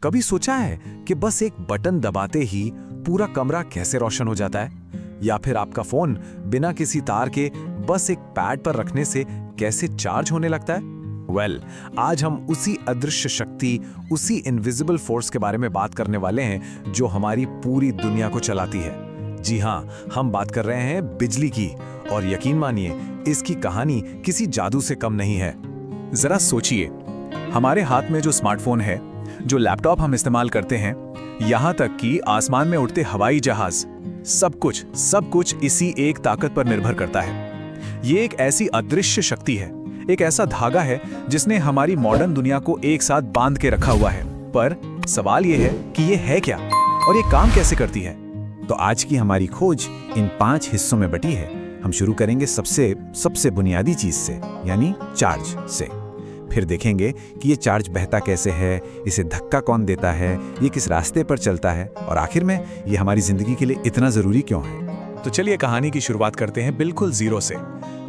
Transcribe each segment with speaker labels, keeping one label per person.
Speaker 1: कभी सोचा है कि बस एक बटन दबाते ही पूरा कमरा कैसे रोशन हो जाता है? या फिर आपका फोन बिना किसी तार के बस एक पैड पर रखने से कैसे चार्ज होने लगता है? आज हम उसी अदृश्य शक्ति, उसी इनविजिबल फोर्स के बारे में बात करने वाले हैं जो हमारी पूरी दुनिया को चलाती है। जी हाँ, हम बात कर रहे हैं बिजली की। और यकीन मानिए, इसकी कहानी किसी जादू से कम नहीं है। जरा सोचिए, हमारे हाथ में जो स्मार्टफोन है, जो लैपटॉप हम इस्तेमाल करते हैं, यहाँ तक कि आसमान में उड़ते हवाई जहाज, सब कुछ इसी एक ताकत पर निर्भर करता है। ये एक ऐसी अदृश्य शक्ति है, एक ऐसा धागा है जिसने हमारी मॉडर्न दुनिया को एक साथ बांध के रखा हुआ है। पर सवाल ये है कि ये है क्या और ये काम कैसे करती है?
Speaker 2: तो आज की हमारी खोज इन 5 हिस्सों में बटी है। हम शुरू करेंगे सबसे बुनियादी चीज से, यानी चार्ज से। फिर देखेंगे कि ये चार्ज बहता कैसे है, इसे धक्का कौन देता है, ये किस रास्ते पर चलता है, और आखिर में ये हमारी जिंदगी के लिए इतना जरूरी क्यों है।
Speaker 1: तो चलिए कहानी की शुरुआत करते हैं बिल्कुल जीरो से।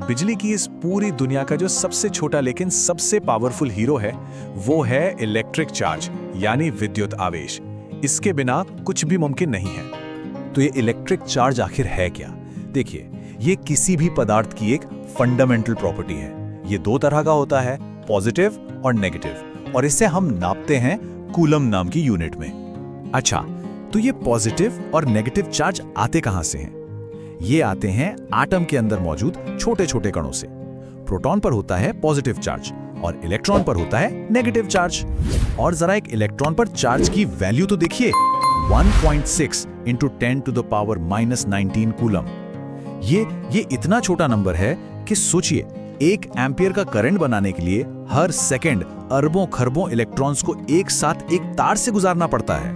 Speaker 1: बिजली की इस पूरी दुनिया का जो सबसे छोटा लेकिन सबसे पावरफुल हीरो है, वो है इलेक्ट्रिक चार्ज, यानी विद्युत आवेश। इसके बिना कुछ भी मुमकिन नहीं है।
Speaker 2: तो ये इलेक्ट्रिक चार्ज आखिर है क्या? देखिए, ये किसी भी पदार्थ की एक फंडामेंटल प्रॉपर्टी है। ये 2 तरह का होता है, पॉजिटिव और नेगेटिव, और इसे हम नापते हैं कूलम नाम की यूनिट में। अच्छा, तो ये पॉजिटिव और नेगेटिव चार्ज आते कहां से हैं? ये आते हैं एटम के अंदर मौजूद छोटे छोटे कणों से। प्रोटॉन पर होता है पॉजिटिव चार्ज और इलेक्ट्रॉन पर होता है नेगेटिव चार्ज। और जरा एक इलेक्ट्रॉन पर चार्ज की वैल्यू तो देखिए, 1.6 × 10⁻⁻19 कूलम। ये इतना छोटा नंबर है कि सोचिए, 1 एम्पियर का करंट बनाने के लिए हर सेकंड अरबों खरबों इलेक्ट्रॉन्स को एक साथ एक तार से गुजारना पड़ता है।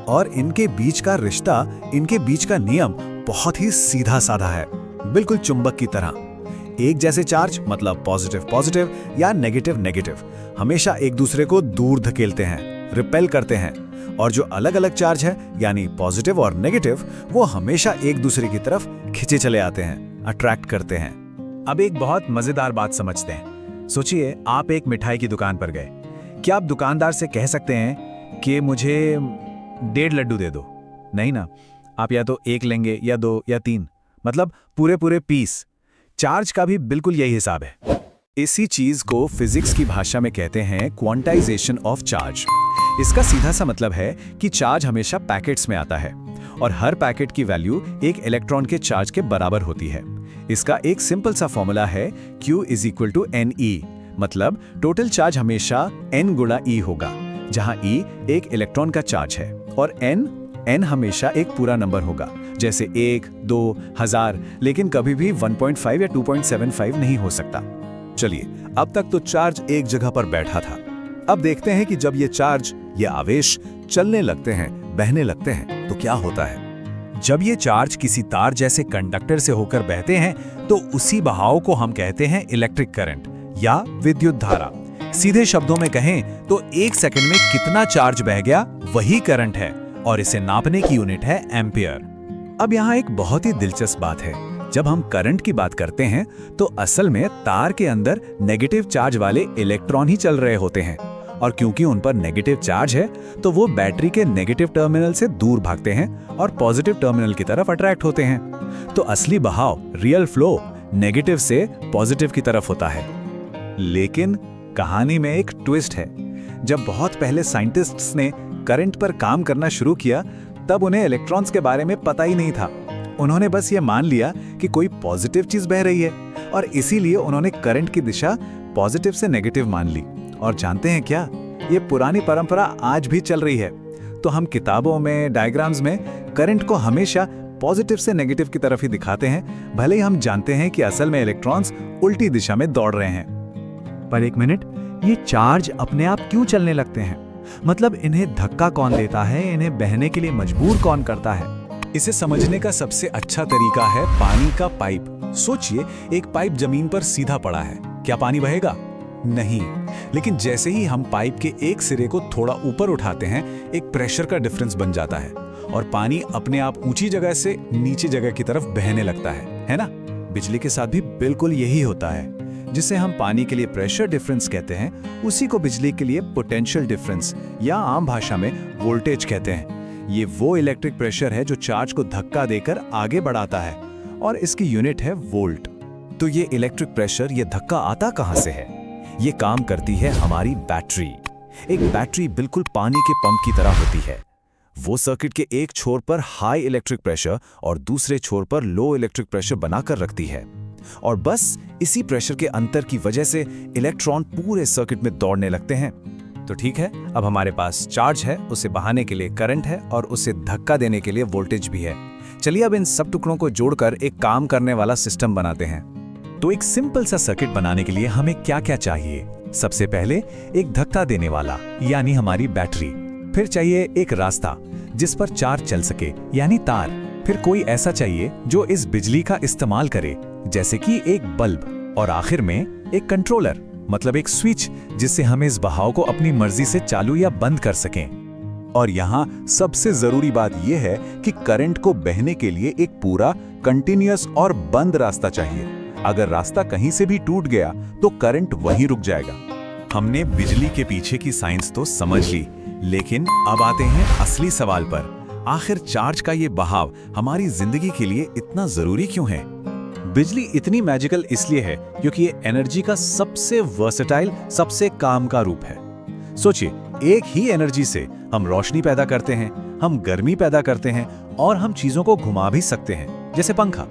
Speaker 2: और इनके बीच का रिश्ता, इनके बीच का नियम बहुत ही सीधा साधा है, बिल्कुल चुंबक की तरह। एक जैसे चार्ज मतलब पॉजिटिव पॉजिटिव या नेगेटिव नेगेटिव हमेशा एक दूसरे को दूर धकेलते हैं, रिपेल करते हैं। और जो अलग अलग चार्ज है, यानी पॉजिटिव और नेगेटिव, वो हमेशा एक दूसरे की तरफ खिंचे चले आते हैं, अट्रैक्ट करते हैं।
Speaker 1: अब एक बहुत मजेदार बात समझते हैं। सोचिए, आप एक मिठाई की दुकान पर गए। क्या आप दुकानदार से कह सकते हैं कि मुझे 1.5 लड्डू दे दो? नहीं ना, आप या तो 1 लेंगे या 2 या 3, मतलब पूरे पीस। चार्ज का भी बिल्कुल यही हिसाब है। इसी चीज को फिजिक्स की भाषा में कहते हैं क्वांटाइजेशन ऑफ चार्ज। इसका सीधा सा मतलब है कि चार्ज हमेशा पैकेट्स में आता है और हर पैकेट की वैल्यू एक इलेक्ट्रॉन के चार्ज के बराबर होती है। इसका एक सिंपल सा फॉर्मूला है Q = Ne, मतलब टोटल चार्ज हमेशा N × E होगा, जहां E एक इलेक्ट्रॉन का चार्ज है और N हमेशा एक पूरा नंबर होगा, जैसे 1, 2, 1000, लेकिन कभी भी 1.5 या 2.75 नहीं हो सकता। चलिए, अब तक तो चार्ज एक जगह पर बैठा था। अब देखते हैं कि जब ये चार्ज, ये आवेश चलने लगते हैं, बहने लगते हैं, तो क्या होता है। जब ये चार्ज किसी तार जैसे कंडक्टर से होकर बहते हैं, तो उसी बहाव को हम कहते हैं इलेक्ट्रिक करंट या विद्युत धारा। सीधे शब्दों में कहें तो 1 सेकंड में कितना चार्ज बह गया, वही करंट है, और इसे नापने की यूनिट है एम्पियर। अब यहाँ एक बहुत ही दिलचस्प बात है। जब हम करंट की बात करते हैं, तो असल में तार के अंदर नेगेटिव चार्ज वाले इलेक्ट्रॉन ही चल रहे होते हैं, और क्योंकि उन पर नेगेटिव चार्ज है, तो वो बैटरी के नेगेटिव टर्मिनल से दूर भागते हैं और पॉजिटिव टर्मिनल की तरफ अट्रैक्ट होते हैं। तो असली बहाव, रियल फ्लो, नेगेटिव से पॉजिटिव की तरफ होता है। लेकिन कहानी में एक ट्विस्ट है। जब बहुत पहले साइंटिस्ट्स ने करंट पर काम करना शुरू किया, तब उन्हें इलेक्ट्रॉन्स के बारे में पता ही नहीं था। उन्होंने बस ये मान लिया कि कोई पॉजिटिव चीज बह रही है, और इसीलिए उन्होंने करंट की दिशा पॉजिटिव से नेगेटिव मान ली। और जानते हैं क्या, ये पुरानी परंपरा आज भी चल रही है। तो हम किताबों में, डायग्राम्स में करंट को हमेशा पॉजिटिव से नेगेटिव की तरफ ही दिखाते हैं, भले ही हम जानते हैं कि असल में इलेक्ट्रॉन्स उल्टी दिशा में दौड़ रहे हैं। पर एक मिनट, ये चार्ज अपने आप क्यों चलने लगते हैं? मतलब इन्हें धक्का कौन देता है, इन्हें बहने के लिए मजबूर कौन करता है? इसे समझने का सबसे अच्छा तरीका है पानी का पाइप। सोचिए, एक पाइप जमीन पर सीधा पड़ा है, क्या पानी बहेगा? नहीं। लेकिन जैसे ही हम पाइप के एक सिरे को थोड़ा ऊपर उठाते हैं, एक प्रेशर का डिफरेंस बन जाता है और पानी अपने आप ऊंची जगह से नीचे जगह की तरफ बहने लगता है ना? बिजली के साथ भी बिल्कुल यही होता है।
Speaker 2: जिसे हम पानी के लिए प्रेशर डिफरेंस कहते हैं, उसी को बिजली के लिए पोटेंशियल डिफरेंस या आम भाषा में वोल्टेज कहते हैं। ये वो इलेक्ट्रिक प्रेशर है जो चार्ज को धक्का देकर आगे बढ़ाता है और इसकी यूनिट है वोल्ट। तो ये इलेक्ट्रिक प्रेशर, ये धक्का आता कहाँ से है? ये काम करती है हमारी बैटरी। एक बैटरी बिल्कुल पानी के पंप की तरह होती है। वो सर्किट के एक छोर पर हाई इलेक्ट्रिक प्रेशर और दूसरे छोर पर लो इलेक्ट्रिक प्रेशर बनाकर रखती है, और बस इसी प्रेशर के अंतर की वजह से इलेक्ट्रॉन पूरे सर्किट में दौड़ने लगते हैं। तो ठीक है, अब हमारे पास चार्ज है, उसे बहाने के लिए करंट है और उसे धक्का देने के लिए वोल्टेज भी है। चलिए अब इन सब टुकड़ों को जोड़कर एक काम करने वाला सिस्टम बनाते हैं।
Speaker 1: तो एक सिंपल सा सर्किट बनाने के लिए हमें क्या क्या चाहिए? सबसे पहले एक धक्का देने वाला यानी हमारी बैटरी, फिर चाहिए एक रास्ता जिस पर चार्ज चल सके यानी तार, फिर कोई ऐसा चाहिए जो इस बिजली का इस्तेमाल करे जैसे कि एक बल्ब, और आखिर में एक कंट्रोलर मतलब एक स्विच जिससे हम इस बहाव को अपनी मर्जी से चालू या बंद कर सकें।
Speaker 2: और यहाँ सबसे जरूरी बात यह है कि करंट को बहने के लिए एक पूरा कंटिन्यूअस और बंद रास्ता चाहिए। अगर रास्ता कहीं से भी टूट गया तो करंट वहीं रुक जाएगा।
Speaker 1: हमने बिजली के पीछे की साइंस तो समझ ली, लेकिन अब आते हैं असली सवाल पर। आखिर चार्ज का ये बहाव हमारी जिंदगी के लिए इतना जरूरी क्यों है?
Speaker 2: बिजली इतनी मैजिकल इसलिए है क्योंकि ये एनर्जी का सबसे वर्सेटाइल, सबसे काम का रूप है। सोचिए, एक ही एनर्जी से हम रोशनी पैदा करते हैं, हम गर्मी पैदा करते हैं और हम चीजों को घुमा भी सकते हैं जैसे पंखा।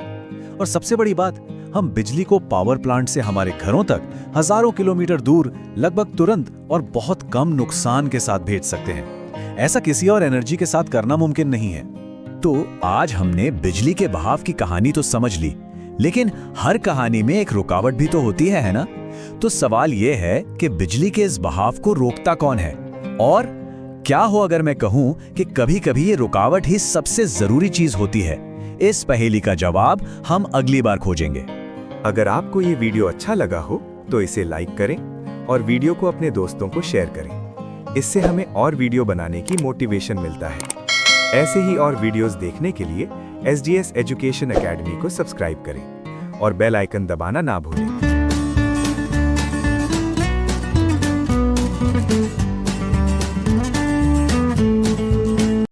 Speaker 2: और सबसे बड़ी बात, हम बिजली को पावर प्लांट से हमारे घरों तक हजारों किलोमीटर दूर लगभग तुरंत और बहुत कम नुकसान के साथ भेज सकते हैं। ऐसा किसी और एनर्जी के साथ करना मुमकिन नहीं है।
Speaker 1: तो आज हमने बिजली के बहाव की कहानी तो समझ ली, लेकिन हर कहानी में एक रुकावट भी तो होती है ना? तो सवाल यह है कि बिजली के इस बहाव को रोकता कौन है? और क्या हो अगर मैं कहूं कि कभी-कभी ये रुकावट ही सबसे जरूरी चीज होती है? इस पहेली का जवाब हम अगली बार खोजेंगे।
Speaker 3: अगर आपको ये वीडियो अच्छा लगा हो तो इसे लाइक करें और वीडियो को अपने दोस्तों को शेयर करें। इससे हमें और वीडियो बनाने की मोटिवेशन मिलता है। ऐसे ही और वीडियोस देखने के लिए SGS एजुकेशन एकेडमी को सब्सक्राइब करें और बेल आइकन दबाना ना भूलें।